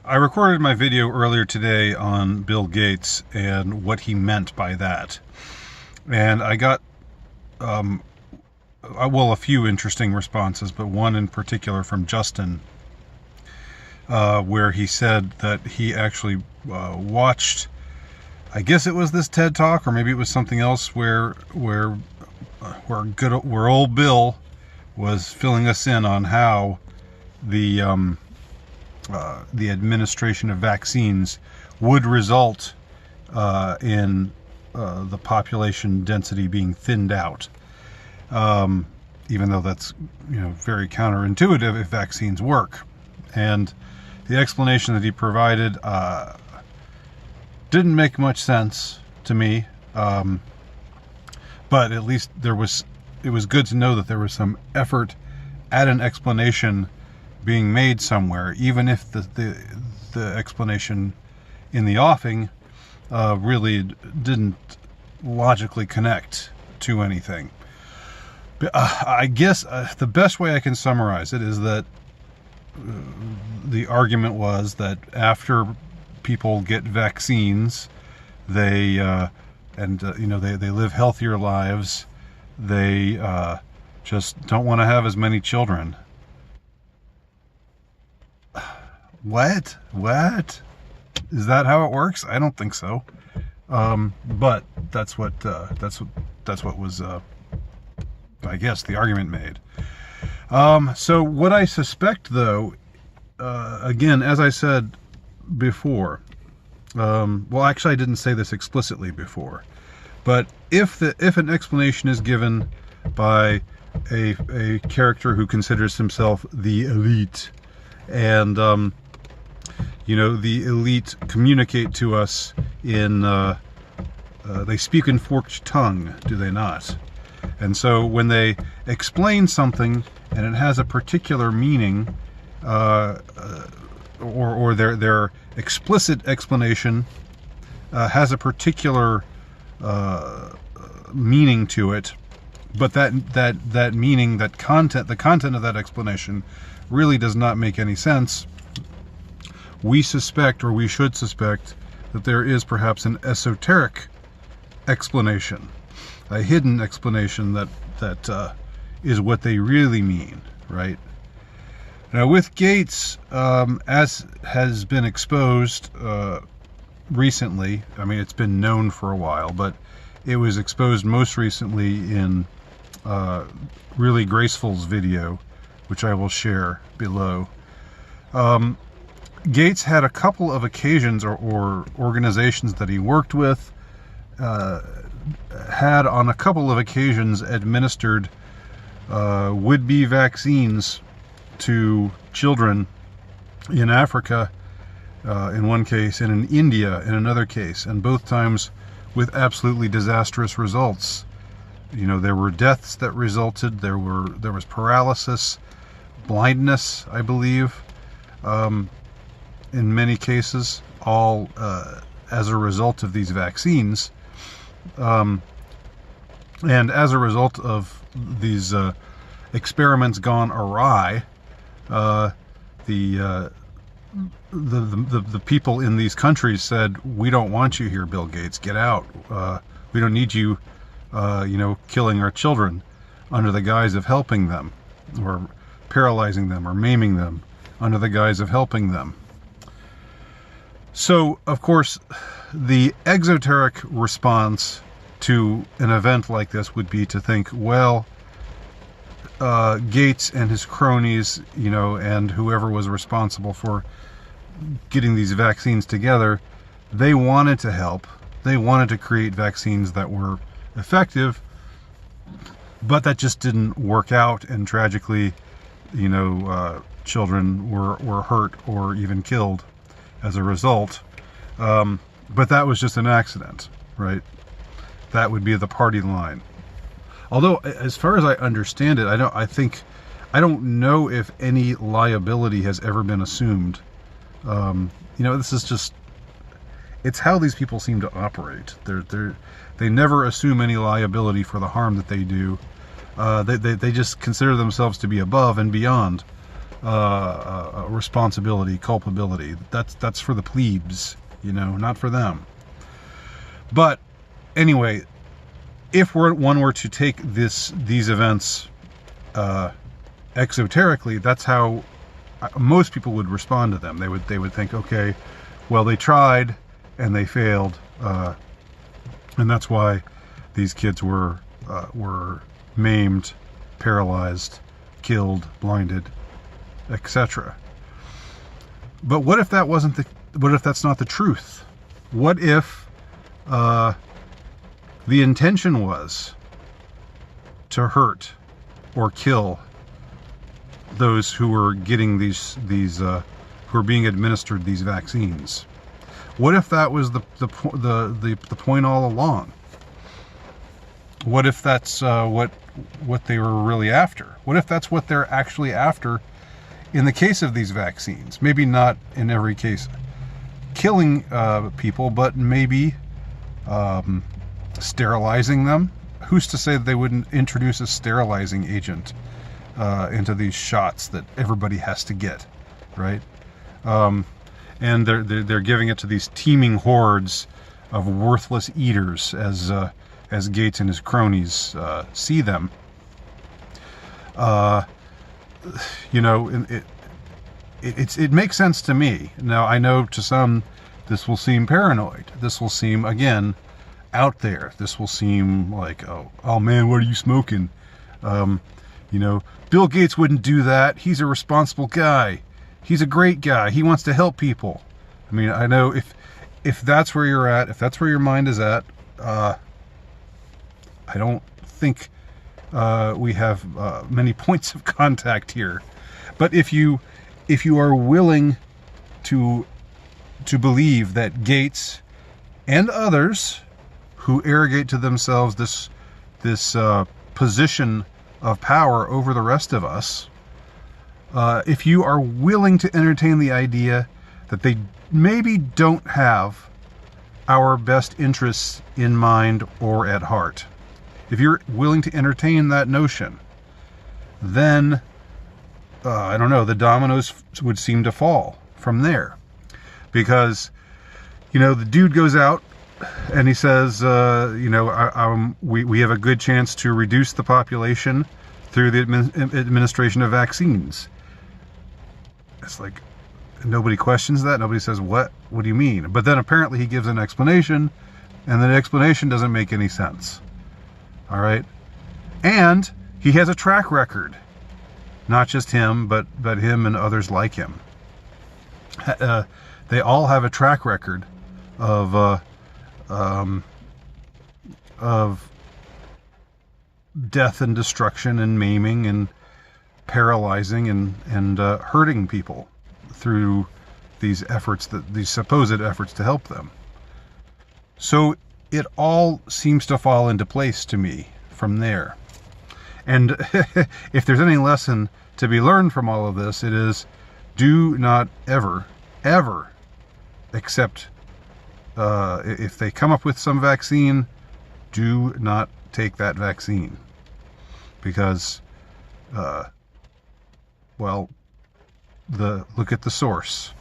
I recorded my video earlier today on Bill Gates and what he meant by that. And I got, a few interesting responses, but one in particular from Justin, where he said that he actually watched, I guess it was this TED Talk, or maybe it was something else, where old Bill was filling us in on how the administration of vaccines would result in the population density being thinned out. Even though that's very counterintuitive if vaccines work. And the explanation that he provided didn't make much sense to me. But at least it was good to know that there was some effort at an explanation being made somewhere, even if the explanation in the offing really didn't logically connect to anything. But I guess the best way I can summarize it is that the argument was that after people get vaccines, they live healthier lives. They just don't want to have as many children. What? Is that how it works? I don't think so. But that's what was, I guess, the argument made. So what I suspect, though, again, as I said before, well, actually, I didn't say this explicitly before, but if an explanation is given by a character who considers himself the elite, and the elite communicate to us in, they speak in forked tongue, do they not? And so when they explain something and it has a particular meaning, or their explicit explanation has a particular meaning to it, but that meaning, the content of that explanation really does not make any sense, we suspect, or we should suspect, that there is perhaps an esoteric explanation, a hidden explanation that is what they really mean, right? Now with Gates, as has been exposed recently, I mean, it's been known for a while, but it was exposed most recently in Really Graceful's video, which I will share below. Gates had a couple of occasions, or organizations that he worked with, had on a couple of occasions administered would-be vaccines to children in Africa, in one case, and in India in another case, and both times with absolutely disastrous results. There were deaths that resulted, there was paralysis, blindness, I believe, in many cases, all as a result of these vaccines. And as a result of these experiments gone awry, the people in these countries said, "We don't want you here, Bill Gates. Get out. We don't need you, killing our children under the guise of helping them, or paralyzing them, or maiming them under the guise of helping them." So, of course, the exoteric response to an event like this would be to think, well, Gates and his cronies, and whoever was responsible for getting these vaccines together, they wanted to help. They wanted to create vaccines that were effective, but that just didn't work out, and tragically, children were hurt or even killed as a result. But that was just an accident, right? That would be the party line. Although, as far as I understand it, I don't know if any liability has ever been assumed. This is just, it's how these people seem to operate. They never assume any liability for the harm that they do. They just consider themselves to be above and beyond responsibility, culpability. That's for the plebes, not for them. But anyway, if one were to take these events exoterically, that's how most people would respond to them. They would think, okay, well, they tried and they failed, and that's why these kids were maimed, paralyzed, killed, blinded, etc. But what if that wasn't what if that's not the truth? What if the intention was to hurt or kill those who were getting these who are being administered these vaccines? What if that was the point all along? What if that's what they were really after? What if that's what they're actually after in the case of these vaccines? Maybe not in every case killing people, but maybe sterilizing them. Who's to say that they wouldn't introduce a sterilizing agent into these shots that everybody has to get, right? And they're giving it to these teeming hordes of worthless eaters, as Gates and his cronies see them. It makes sense to me. Now, I know to some this will seem paranoid. This will seem, again, out there. This will seem like, oh man, what are you smoking? Bill Gates wouldn't do that. He's a responsible guy. He's a great guy. He wants to help people. I mean, I know if that's where you're at, if that's where your mind is at, I don't think we have many points of contact here. But if you are willing to believe that Gates and others who arrogate to themselves this position of power over the rest of us, if you are willing to entertain the idea that they maybe don't have our best interests in mind or at heart, if you're willing to entertain that notion, then I don't know, the dominoes would seem to fall from there. Because the dude goes out and he says, we have a good chance to reduce the population through the administration of vaccines. It's like, nobody questions that. Nobody says, what do you mean? But then apparently he gives an explanation, and the explanation doesn't make any sense. All right? And he has a track record. Not just him, but him and others like him. They all have a track record of death and destruction and maiming and paralyzing and hurting people through these supposed efforts to help them. So it all seems to fall into place to me from there. And if there's any lesson to be learned from all of this, it is, do not ever accept, if they come up with some vaccine, do not take that vaccine. Because, look at the source.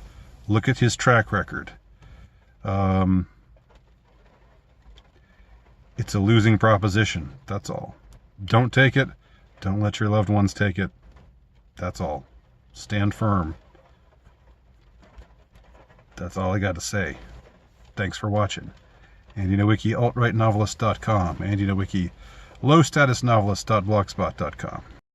Look at his track record. It's a losing proposition. That's all. Don't take it. Don't let your loved ones take it. That's all. Stand firm. That's all I got to say. Thanks for watching. Andy Nowicki, altrightnovelist.com. Andy Nowicki, lowstatusnovelist.blogspot.com.